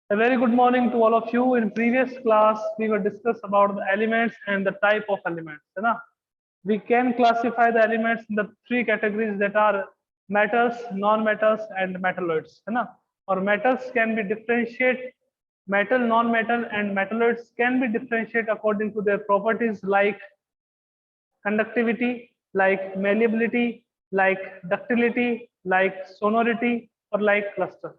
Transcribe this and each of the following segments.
A very good morning to all of you. In previous class, we were discuss about the elements and the type of elements. है ना? We can classify the elements in the three categories that are metals, non-metals, and metalloids. है ना? और metals can be differentiated. Metal, non-metal, and metalloids can be differentiated according to their properties like conductivity, like malleability, like ductility, like sonority, or like cluster.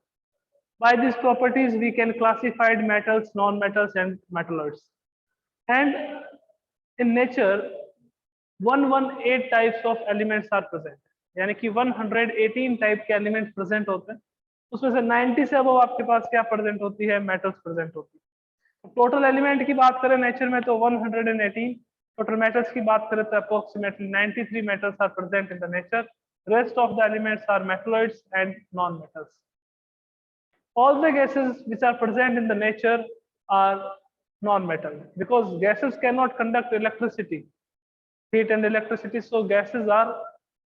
By these properties, we can classify metals, non-metals, and metalloids. And in nature, 118 types of elements are present. यानी कि 118 type के elements present होते हैं, उसमें से 90 से अब आपके पास क्या प्रेजेंट होती है, मेटल्स प्रेजेंट होती है। टोटल एलिमेंट की बात करें नेचर में तो 118, टोटल मेटल्स की बात करें तो approximately 93 metals are present in the nature. Rest of the elements are metalloids and non metals. All the gases which are present in the nature are non-metal because gases cannot conduct electricity, heat and electricity, so gases are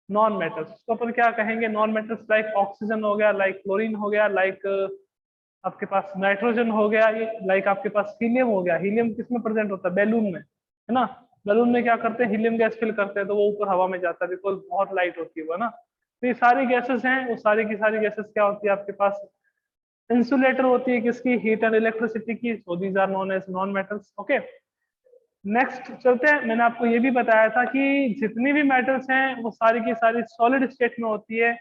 non-metals. तो अपन क्या कहेंगे, non-metals like oxygen हो गया, like chlorine हो गया, like आपके पास nitrogen हो गया, like आपके पास हीलियम हो गया। हीलियम किसमें प्रेजेंट होता है, बैलून में, है ना। बैलून में क्या करते हैं, हीलियम गैस फिल करते हैं तो वो ऊपर हवा में जाता है बिकॉज बहुत लाइट होती है वो, ना। तो ये सारी गैसेस हैं, वो सारी की सारी गैसेस क्या होती है आपके पास, इंसुलेटर होती है किसकी, हीट एंड इलेक्ट्रिसिटी की। So these are known as non metals. Okay, next चलते हैं। मैंने आपको ये भी बताया था कि जितनी भी मेटल्स हैं वो सारी की सारी सॉलिड स्टेट में होती है।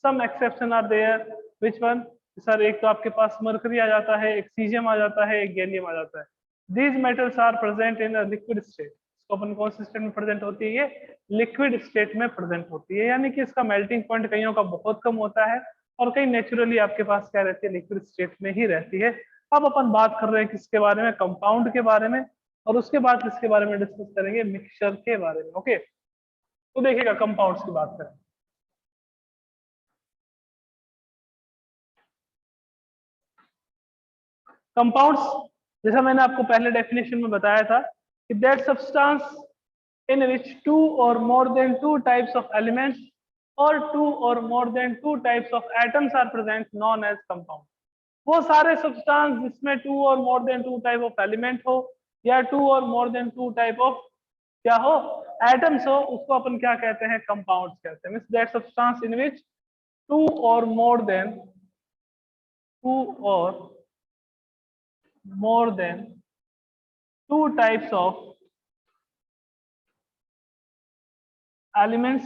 Some exception are there. Which one sir? एक तो आपके पास मरकरी आ जाता है, एक सीजियम आ जाता है, एक गैलियम आ जाता है। These metals are present in liquid state. इसको अपन कौन सी स्टेट में प्रेजेंट होती है, ये लिक्विड स्टेट में प्रेजेंट होती है, यानी कि इसका मेल्टिंग पॉइंट कईयों का बहुत कम होता है और कहीं नेचुरली आपके पास क्या रहती है, लिक्विड स्टेट में ही रहती है। अब अपन बात कर रहे हैं किसके बारे में, कंपाउंड के बारे में, और उसके बाद इसके बारे में डिस्कस करेंगे मिक्सचर के बारे में। ओके, तो देखिएगा कंपाउंड्स की बात करें। कंपाउंड्स, जैसा मैंने आपको पहले डेफिनेशन में बताया था कि that substance in which two or more than two types of elements or two or more than two types of atoms are present known as compound। वो सारे सब्सटेंस जिसमें टू और more than two type of element हो या two और more than two type of क्या हो, atoms हो, उसको अपन क्या कहते हैं, कंपाउंड्स कहते हैं। Means that substance in which two और more than two types of elements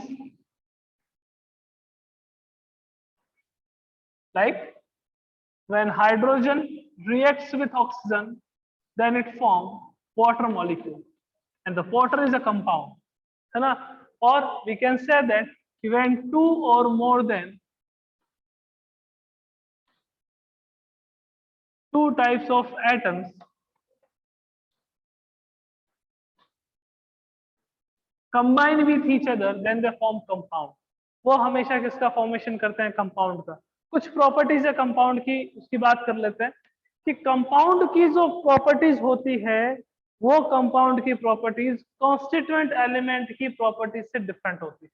like when hydrogen reacts with oxygen then it forms water molecule and the water is a compound, है ना। or we can say that when two or more than two types of atoms combine with each other then they form compound। वो हमेशा किसका formation करते हैं, compound का। कुछ properties है कंपाउंड की, उसकी बात कर लेते हैं कि कंपाउंड की जो प्रॉपर्टीज होती है वो कंपाउंड की प्रॉपर्टीज कॉन्स्टिट्यूएंट एलिमेंट की प्रॉपर्टीज से डिफरेंट होती है।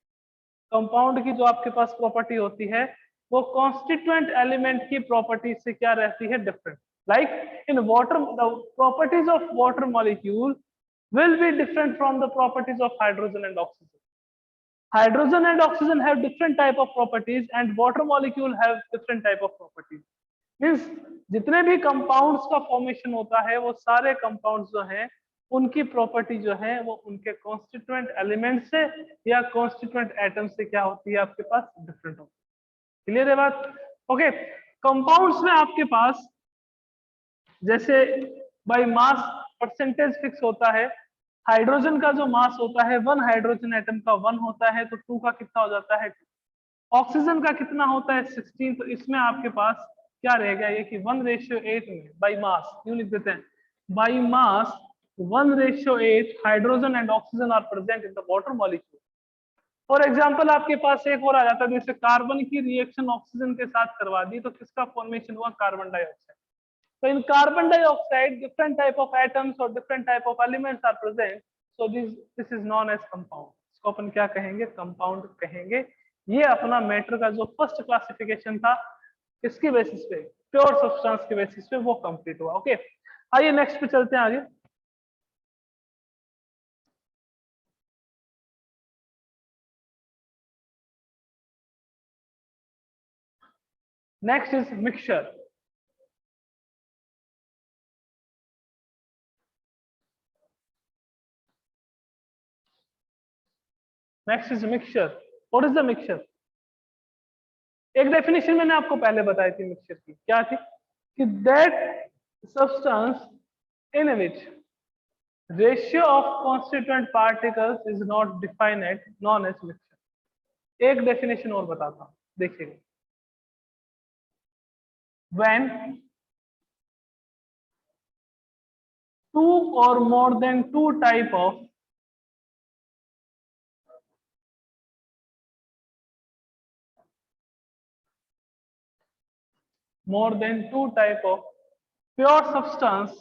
कंपाउंड की जो आपके पास प्रॉपर्टी होती है वो कॉन्स्टिट्यूएंट एलिमेंट की प्रॉपर्टीज से क्या रहती है, different. Like in water the properties of water molecule will be different from the properties of hydrogen and oxygen. Hydrogen and oxygen have different type of properties and water molecule have different type of properties। Means जितने भी compounds का formation होता है वो सारे compounds जो हैं उनकी प्रॉपर्टी जो है वो उनके कॉन्स्टिट्यूएंट एलिमेंट से या कॉन्स्टिट्यूएंट एटम से क्या होती है, आपके पास डिफरेंट होती है। क्लियर है बात? ओके, कंपाउंड्स में आपके पास जैसे बाय मास परसेंटेज फिक्स होता है। हाइड्रोजन का जो मास होता है, वन हाइड्रोजन एटम का वन होता है, तो टू का कितना हो जाता है, ऑक्सीजन का कितना होता है 16। तो इसमें आपके पास क्या रहेगा, ये कि 1:8 में बाय मास, यूं लिख देते हैं by mass 1:8 hydrogen and oxygen are present in the water molecule. For example आपके पास एक और आ जाता है, जैसे कार्बन की रिएक्शन ऑक्सीजन के साथ करवा दी तो किसका फॉर्मेशन हुआ, carbon dioxide. So in carbon dioxide, different type of atoms or different type of elements are present. So this is known as compound. इसको अपन क्या कहेंगे, कंपाउंड कहेंगे। ये अपना मैटर का जो फर्स्ट क्लासिफिकेशन था किसके बेसिस पे, प्योर सब्सटेंस के बेसिस पे वो कंप्लीट हुआ। ओके, आइए नेक्स्ट पे चलते हैं आगे। Next is mixture. Next is mixture. What is the mixture? एक डेफिनेशन मैंने आपको पहले बताई थी मिक्सचर की, क्या थी कि that substance in which ratio of constituent particles is not definite known as mixture. एक डेफिनेशन और बताता हूं, देखिएगा। When two or more than two type of more than two type of pure substance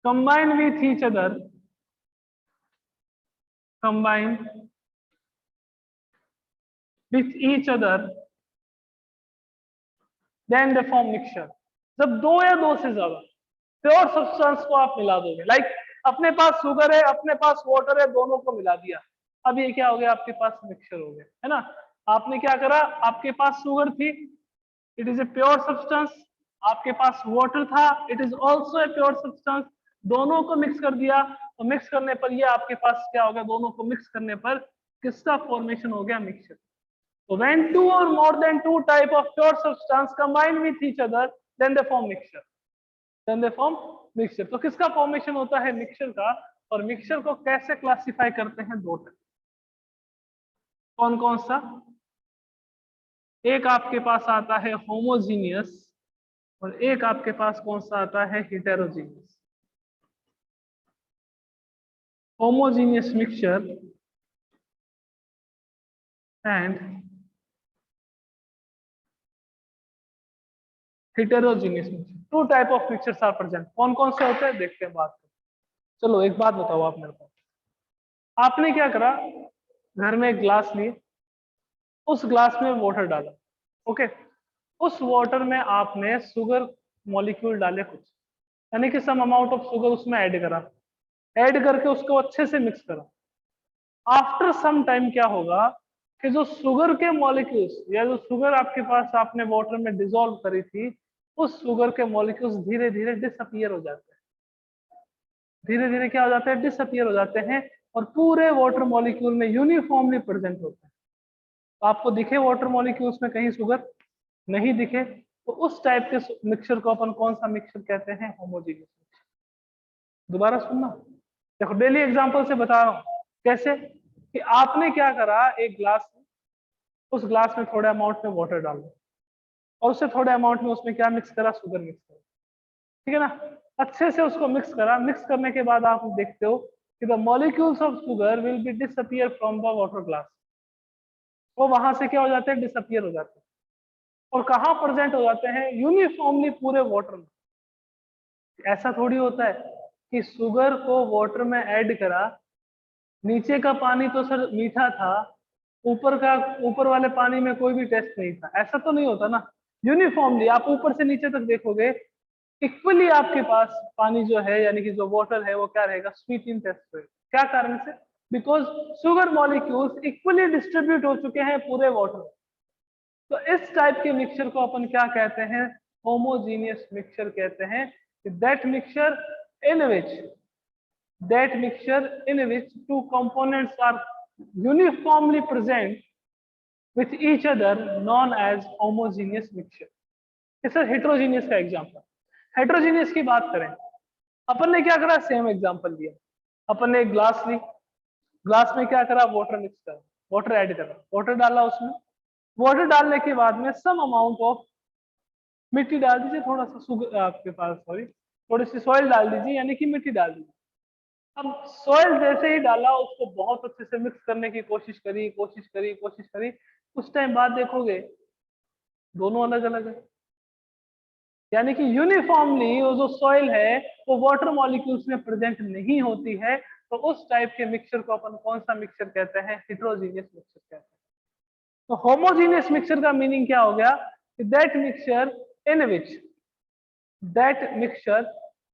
combine with each other, combine with each other, then they form mixture। जब दो या दो से ज्यादा प्योर सब्सटेंस को आप मिला दोगे, लाइक अपने पास शुगर है, अपने पास वाटर है, दोनों को मिला दिया, अब ये क्या हो गया, आपके पास मिक्सचर हो गया, है ना। आपने क्या करा, आपके पास शुगर थी, it is a pure substance, आपके पास वाटर था, it is also a pure substance, दोनों को मिक्स कर दिया, तो मिक्स करने पर ये आपके पास क्या हो गया, दोनों को मिक्स करने पर किसका फॉर्मेशन हो गया, mixture. So when two or more than two type of pure substance combine with each other, then they form mixture. Then they form mixture. तो किसका फॉर्मेशन होता है, मिक्सचर का। और मिक्सचर को कैसे क्लासिफाई करते हैं, दो टाइप। कौन कौन सा? एक आपके पास आता है होमोजीनियस, और एक आपके पास कौन सा आता है, heterogeneous. Homogeneous mixture and heterogeneous mixture, two type of mixtures are present. कौन कौन से होते हैं देखते हैं बात करते। चलो एक बात बताओ आप मेरे को, आपने क्या करा, घर में एक ग्लास लिए, उस ग्लास में वाटर डाला, ओके, उस वाटर में आपने शुगर मॉलिक्यूल डाले कुछ, यानी कि सम अमाउंट ऑफ शुगर उसमें ऐड करा, ऐड करके उसको अच्छे से मिक्स करा। आफ्टर सम टाइम क्या होगा कि जो शुगर के मॉलिक्यूल्स या जो शुगर आपके पास आपने वाटर में डिसॉल्व करी थी, उस शुगर के मॉलिक्यूल्स धीरे धीरे डिसअपियर हो जाते हैं, धीरे धीरे क्या हो जाते हैं, डिसअपियर हो जाते हैं, और पूरे वाटर मॉलिक्यूल में यूनिफॉर्मली प्रेजेंट होते हैं। तो आपको दिखे वाटर मॉलिक्यूल्स में कहीं शुगर नहीं दिखे, तो उस टाइप के मिक्सचर को अपन कौन सा मिक्सचर कहते हैं, होमोजीनियस मिक्सचर। दोबारा सुनना, देखो डेली एग्जांपल से बता रहा हूं कैसे, कि आपने क्या करा, एक ग्लास, उस ग्लास में थोड़े अमाउंट में वाटर डाल दो, और उससे थोड़े अमाउंट में उसमें क्या मिक्स करा, शुगर मिक्स करा, ठीक है ना। अच्छे से उसको मिक्स करा, मिक्स करने के बाद आप देखते हो कि the molecules of sugar will be disappear from the water glass, वो वहां से क्या हो जाते हैं, डिसअपियर हो जाते हैं, और कहाँ प्रेजेंट हो जाते हैं, यूनिफॉर्मली पूरे वाटर में। ऐसा थोड़ी होता है कि शुगर को वाटर में ऐड करा, नीचे का पानी तो सर मीठा था, ऊपर वाले पानी में कोई भी टेस्ट नहीं था, ऐसा तो नहीं होता ना। यूनिफॉर्मली आप ऊपर से नीचे तक देखोगे, इक्वली आपके पास पानी जो है, यानी कि जो वाटर है, वो क्या रहेगा, स्वीट इन टेस्ट रहेगा। क्या कारण से, because sugar molecules equally distribute हो चुके हैं पूरे वाटर। तो इस टाइप के मिक्सचर को अपन क्या कहते हैं, होमोजीनियस मिक्सचर कहते हैं। That mixture in which two components are uniformly present with each other known as homogeneous mixture। इस हेट्रोजीनियस का एग्जांपल। हेट्रोजीनियस की बात करें, अपन ने क्या करा, सेम एग्जांपल लिया, अपन ने एक ग्लास ली, ग्लास में क्या करा, वाटर मिक्स करा, वाटर ऐड करा, वाटर डाला उसमें, वाटर डालने के बाद में सम अमाउंट ऑफ मिट्टी डाल दीजिए, थोड़ा सा शुगर आपके पास, सॉरी थोड़ी सी सॉइल डाल दीजिए, यानी कि मिट्टी डाल दीजिए। अब सॉइल जैसे ही डाला, उसको बहुत अच्छे से मिक्स करने की कोशिश करी, कुछ टाइम बाद देखोगे दोनों अलग अलग है, यानी कि यूनिफॉर्मली वो जो सॉइल है वो वाटर मॉलिक्यूल्स में प्रेजेंट नहीं होती है, तो उस टाइप के मिक्सचर को अपन कौन सा मिक्सचर कहते हैं? हेट्रोजीनियस मिक्सचर कहते हैं। तो होमोजीनियस मिक्सचर का मीनिंग क्या हो गया? That mixture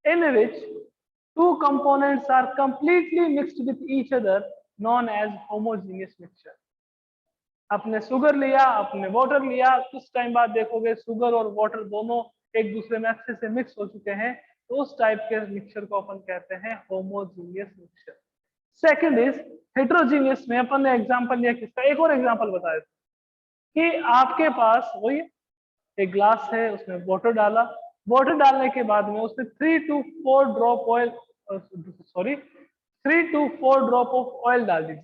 in which two components are completely mixed with each other known as homogeneous mixture. आपने शुगर लिया, आपने वाटर लिया, कुछ टाइम बाद देखोगे शुगर और वाटर दोनों एक दूसरे में अच्छे से मिक्स हो चुके हैं, तो उस टाइप के मिक्सचर को अपन कहते हैं homogeneous mixture. Second is heterogeneous में अपन ने एग्जांपल लिया किसका? एक और एग्जांपल बताया कि आपके पास वही एक ग्लास है, उसमें वाटर डाला, वाटर डालने के बाद में उसमें 3 to 4 drop oil, sorry 3 to 4 drop of oil डाल दीजिए।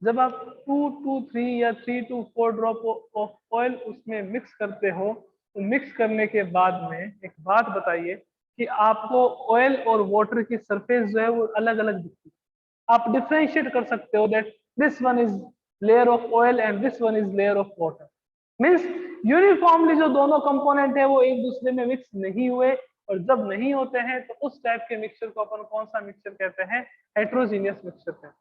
जब आप 2 to 3 या 3 to 4 ड्रॉप ऑफ ऑयल उसमें मिक्स करते हो, तो मिक्स करने के बाद में एक बात बताइए कि आपको ऑयल और वाटर की सरफेस जो है वो अलग अलग दिखती है। आप डिफरेंशिएट कर सकते हो that this one is layer of oil and this one is layer of water. Means uniformly जो दोनों कंपोनेंट है वो एक दूसरे में मिक्स नहीं हुए, और जब नहीं होते हैं तो उस टाइप के मिक्सचर को अपन कौन सा मिक्सचर कहते हैं? हेट्रोजीनियस मिक्सचर कहते हैं।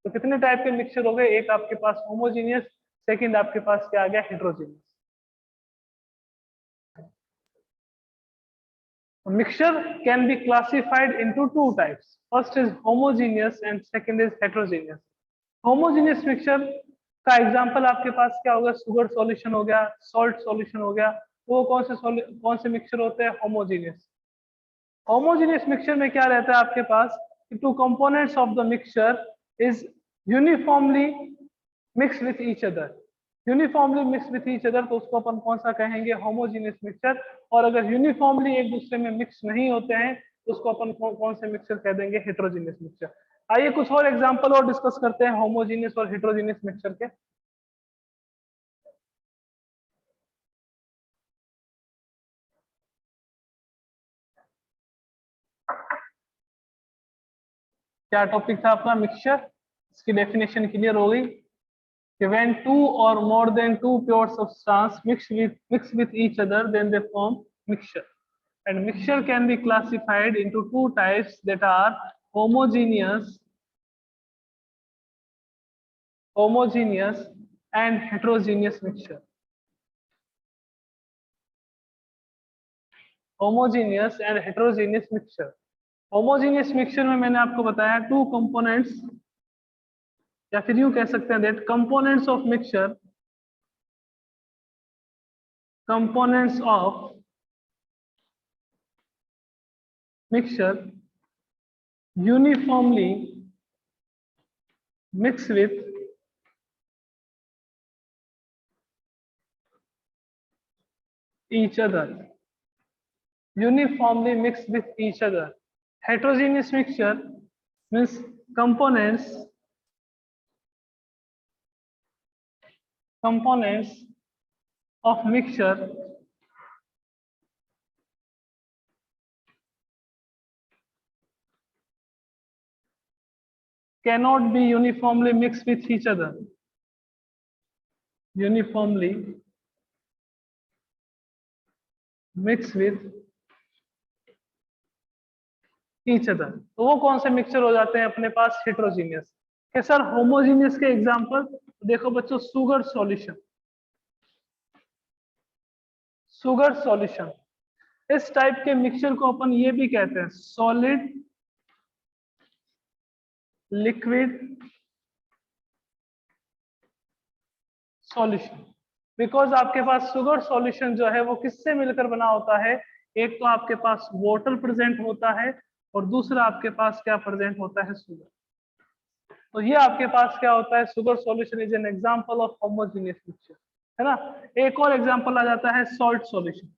तो कितने टाइप के मिक्सचर हो गए? एक आपके पास होमोजीनियस, सेकंड आपके पास क्या आ गया? Heterogeneous. Mixture can be classified into two types. First is homogeneous and second is heterogeneous. Homogeneous mixture का एग्जांपल आपके पास क्या होगा? शुगर सॉल्यूशन हो गया, सॉल्ट सॉल्यूशन हो गया। तो वो कौन से मिक्सचर होते हैं? होमोजीनियस। होमोजीनियस मिक्सचर में क्या रहता है आपके पास? Two components of the mixture is uniformly mix with each other. Uniformly mix with each other, तो उसको अपन कौन सा कहेंगे? Homogeneous mixture. और अगर यूनिफॉर्मली एक दूसरे में मिक्स नहीं होते हैं तो उसको अपन कौन से मिक्सचर कह देंगे? Heterogeneous mixture. आइए कुछ और एग्जांपल और डिस्कस करते हैं होमोजीनियस और हेट्रोजीनियस मिक्सचर के। क्या टॉपिक था अपना? मिक्सचर। इसकी डेफिनेशन क्लियर हो गई कि when two or more than two pure substance mix with each other, then they form mixture. And mixture can be classified into two types, that are homogeneous and heterogeneous mixture. Homogeneous and heterogeneous mixture. Homogeneous mixture में मैंने आपको बताया two components, या फिर यूं कह सकते हैं that components of mixture uniformly mix with each other. Uniformly mixed with each other. Heterogeneous mixture means components of mixture cannot be uniformly mixed with each other. Uniformly mixed with each other. तो वो कौन से mixture हो जाते हैं अपने पास? Heterogeneous. के sir homogeneous के एग्जांपल देखो बच्चों, शुगर सॉल्यूशन। शुगर सॉल्यूशन इस टाइप के मिक्सचर को अपन ये भी कहते हैं सॉलिड लिक्विड सॉल्यूशन। बिकॉज आपके पास शुगर सॉल्यूशन जो है वो किससे मिलकर बना होता है? एक तो आपके पास वाटर प्रेजेंट होता है और दूसरा आपके पास क्या प्रेजेंट होता है? शुगर। तो ये आपके पास क्या होता है? Sugar solution is an example of homogeneous mixture, है ना। एक और एग्जांपल आ जाता है सॉल्ट सॉल्यूशन।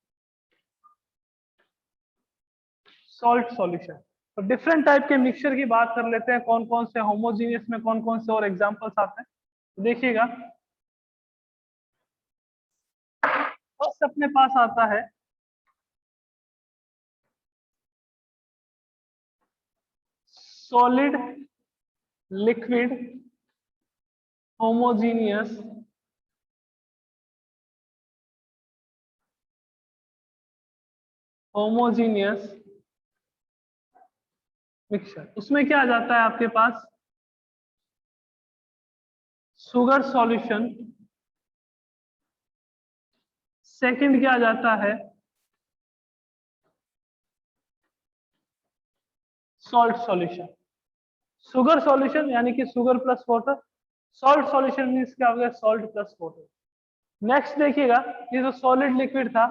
Salt solution. तो डिफरेंट टाइप के मिक्सचर की बात कर लेते हैं, कौन कौन से होमोजीनियस में कौन कौन से और एग्जांपल्स आते हैं। तो देखिएगा, फर्स्ट अपने पास आता है सॉलिड लिक्विड होमोजीनियस मिक्सचर, उसमें क्या आ जाता है आपके पास, शुगर सॉल्यूशन, सेकंड क्या आ जाता है, सॉल्ट सॉल्यूशन। शुगर सॉल्यूशन यानी कि sugar plus water, salt solution means क्या हो गया, सॉल्ट प्लस वाटर। नेक्स्ट देखिएगा, ये जो सॉलिड लिक्विड था,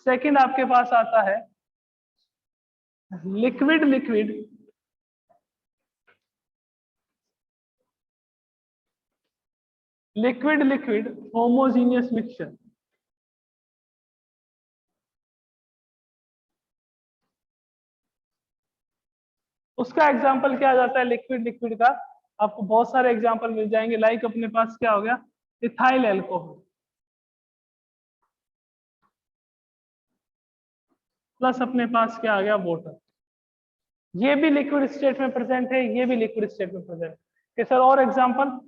सेकंड आपके पास आता है liquid liquid, liquid liquid homogeneous mixture. उसका एग्जांपल क्या आ जाता है लिक्विड लिक्विड का, आपको बहुत सारे एग्जांपल मिल जाएंगे, लाइक अपने पास क्या हो गया, इथाइल एल्कोहल प्लस अपने पास क्या आ गया, वाटर। ये भी लिक्विड स्टेट में प्रेजेंट है, ये भी लिक्विड स्टेट में प्रेजेंट है सर। और एग्जांपल,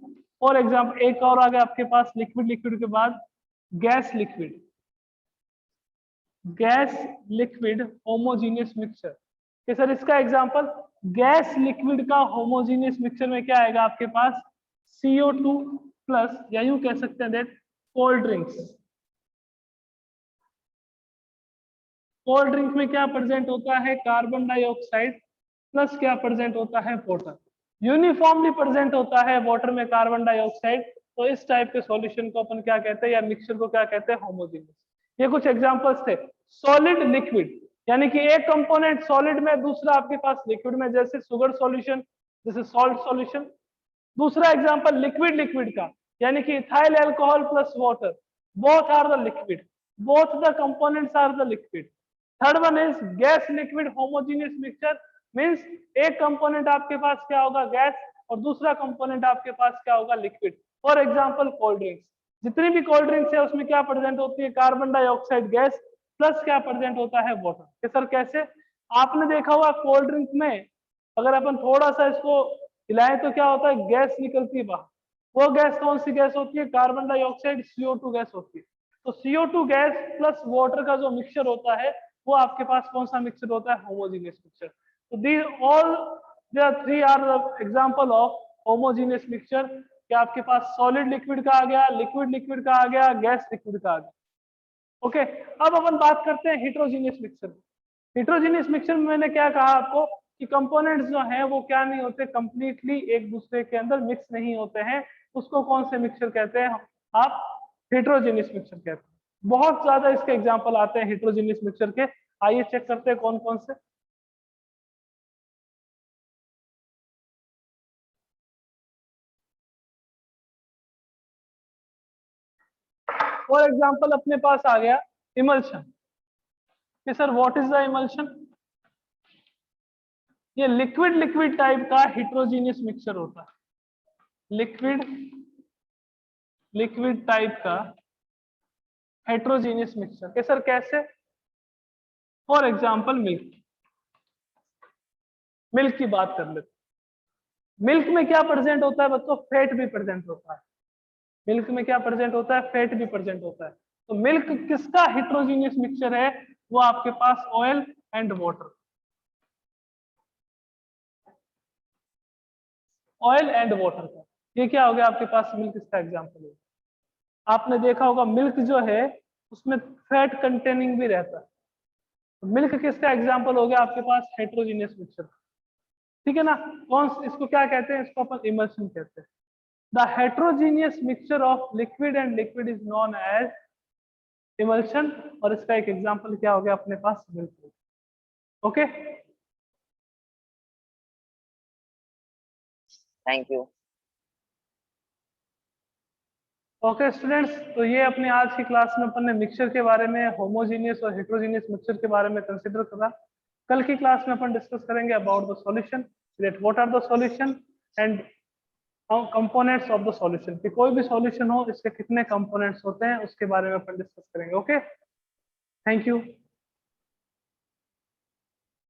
और एग्जांपल एक और आ गया आपके पास, लिक्विड लिक्विड के बाद gas liquid, gas liquid homogeneous mixture. कि सर इसका एग्जांपल, गैस लिक्विड का होमोजीनियस मिक्सचर में क्या आएगा आपके पास, CO2 प्लस, या यूं कह सकते हैं that cold drinks. Cold drink में क्या प्रेजेंट होता है, कार्बन डाइऑक्साइड प्लस क्या प्रेजेंट होता है, वाटर। यूनिफॉर्मली प्रेजेंट होता है वाटर में कार्बन डाइऑक्साइड, तो इस टाइप के सॉल्यूशन को अपन क्या कहते हैं, या मिक्सचर को क्या कहते हैं, होमोजीनियस। ये कुछ एग्जांपल्स थे। सॉलिड लिक्विड यानी कि एक कंपोनेंट सॉलिड में, दूसरा आपके पास लिक्विड में, जैसे शुगर सॉल्यूशन, जैसे सॉल्ट सॉल्यूशन। दूसरा एग्जांपल लिक्विड लिक्विड का, यानी कि ethyl alcohol plus water, both are the liquid, both the components are the liquid. Third one is gas liquid homogeneous mixture, means एक कंपोनेंट आपके पास क्या होगा, गैस, और दूसरा कंपोनेंट आपके पास क्या होगा, liquid. For example cold drinks, जितनी भी कोल्ड ड्रिंक्स है उसमें क्या प्रेजेंट होती है, कार्बन डाइऑक्साइड गैस प्लस क्या प्रेजेंट होता है, वाटर। सर कैसे, आपने देखा होगा कोल्ड ड्रिंक में अगर अपन थोड़ा सा इसको हिलाएं तो क्या होता है, गैस निकलती है बाहर। वो गैस कौन सी गैस होती है, कार्बन डाइऑक्साइड, CO2 गैस होती है। तो CO2 गैस प्लस वाटर का जो मिक्सचर होता है, वो आपके पास कौन सा मिक्सचर होता है, होमोजीनियस मिक्सचर। तो the all the three are example of homogeneous mixture. क्या आपके पास सॉलिड लिक्विड का आ गया, लिक्विड लिक्विड का आ गया, गैस लिक्विड का आ गया। ओके, अब अपन बात करते हैं हिट्रोजीनियस मिक्सचर। हिट्रोजीनियस मिक्सचर में मैंने क्या कहा आपको कि कंपोनेंट्स जो हैं वो क्या नहीं होते, कंप्लीटली एक दूसरे के अंदर मिक्स नहीं होते हैं। उसको कौन से मिक्सचर कहते हैं, आप हिट्रोजीनियस मिक्सचर कहते हैं। बहुत ज्यादा इसके एग्जांपल आते हैं हिट्रोजीनियस मिक्सचर के, आइए चेक करते हैं कौन कौन से। फॉर एग्जांपल अपने पास आ गया इमल्शन। कि sir what is the emulsion, ये लिक्विड लिक्विड टाइप का हिट्रोजीनियस मिक्सचर होता है, लिक्विड लिक्विड टाइप का हेट्रोजीनियस मिक्सचर। के सर कैसे, फॉर एग्जांपल मिल्क, मिल्क की बात कर लेते। मिल्क में क्या प्रेजेंट होता है बच्चों, फैट भी प्रेजेंट होता है। मिल्क में क्या प्रेजेंट होता है, फैट भी प्रेजेंट होता है। तो मिल्क किसका हिट्रोजीनियस मिक्सचर है, वो आपके पास oil and water, oil and water का। ये क्या हो गया आपके पास, मिल्क इसका एग्जांपल है। आपने देखा होगा मिल्क जो है उसमें फैट कंटेनिंग भी रहता है। तो मिल्क किसका एग्जांपल हो गया आपके पास, हेट्रोजीनियस मिक्सचर। ठीक है ना, कौन इसको क्या कहते हैं, इसको अपन इमल्शन कहते हैं। The heterogeneous mixture of liquid and liquid is known as emulsion, और इसका एक एग्जांपल क्या हो गया अपने पास, milk. Okay, thank you. Okay students, तो ये अपने आज की क्लास में अपन ने मिक्सचर के बारे में, होमोजीनियस और हेट्रोजीनियस मिक्सचर के बारे में कंसीडर करा। कल की क्लास में अपन डिस्कस करेंगे about the solution, that what are the solution and components of the solution. कि कोई भी सॉल्यूशन हो इसके कितने कंपोनेंट्स होते हैं उसके बारे में अपन डिस्कस करेंगे। Okay, thank you.